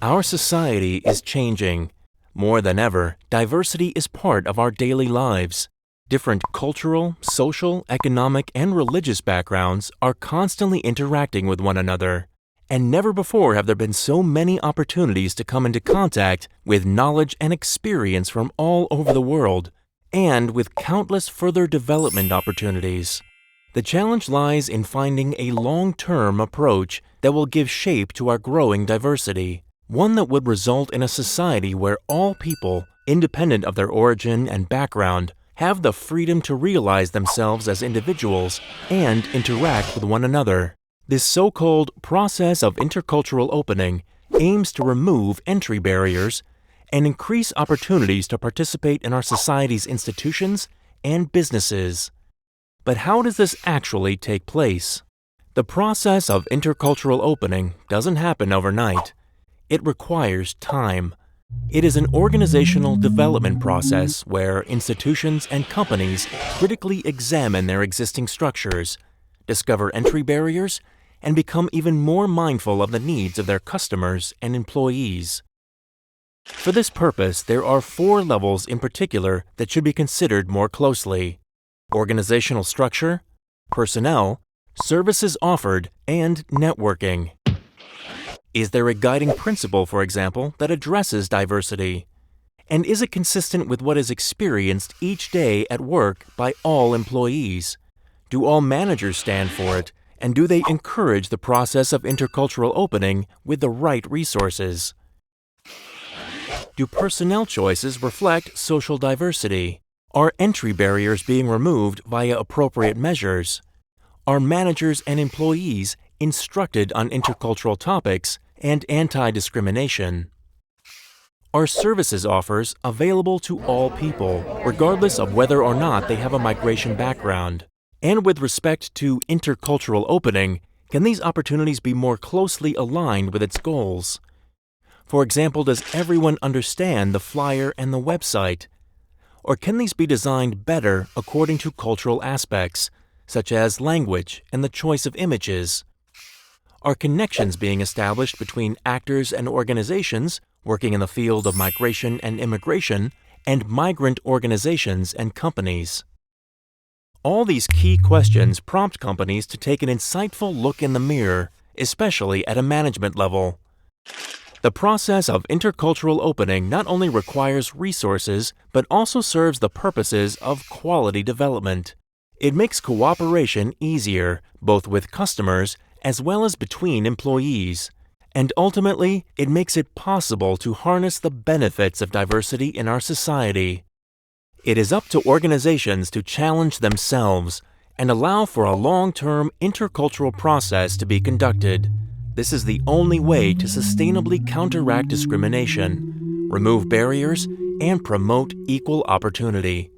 Our society is changing. More than ever, diversity is part of our daily lives. Different cultural, social, economic, and religious backgrounds are constantly interacting with one another. And never before have there been so many opportunities to come into contact with knowledge and experience from all over the world, and with countless further development opportunities. The challenge lies in finding a long-term approach that will give shape to our growing diversity, one that would result in a society where all people, independent of their origin and background, have the freedom to realize themselves as individuals and interact with one another. This so-called process of intercultural opening aims to remove entry barriers and increase opportunities to participate in our society's institutions and businesses. But how does this actually take place? The process of intercultural opening doesn't happen overnight. It requires time. It is an organizational development process where institutions and companies critically examine their existing structures, discover entry barriers, and become even more mindful of the needs of their customers and employees. For this purpose, there are 4 levels in particular that should be considered more closely: organizational structure, personnel, services offered, and networking. Is there a guiding principle, for example, that addresses diversity? And is it consistent with what is experienced each day at work by all employees? Do all managers stand for it? And do they encourage the process of intercultural opening with the right resources? Do personnel choices reflect social diversity? Are entry barriers being removed via appropriate measures? Are managers and employees instructed on intercultural topics and anti-discrimination? Are services offers available to all people, regardless of whether or not they have a migration background? And with respect to intercultural opening, can these opportunities be more closely aligned with its goals? For example, does everyone understand the flyer and the website? Or can these be designed better according to cultural aspects, such as language and the choice of images? Are connections being established between actors and organizations working in the field of migration and immigration and migrant organizations and companies? All these key questions prompt companies to take an insightful look in the mirror, especially at a management level. The process of intercultural opening not only requires resources, but also serves the purposes of quality development. It makes cooperation easier, both with customers as well as between employees. And ultimately, it makes it possible to harness the benefits of diversity in our society. It is up to organizations to challenge themselves and allow for a long-term intercultural process to be conducted. This is the only way to sustainably counteract discrimination, remove barriers, and promote equal opportunity.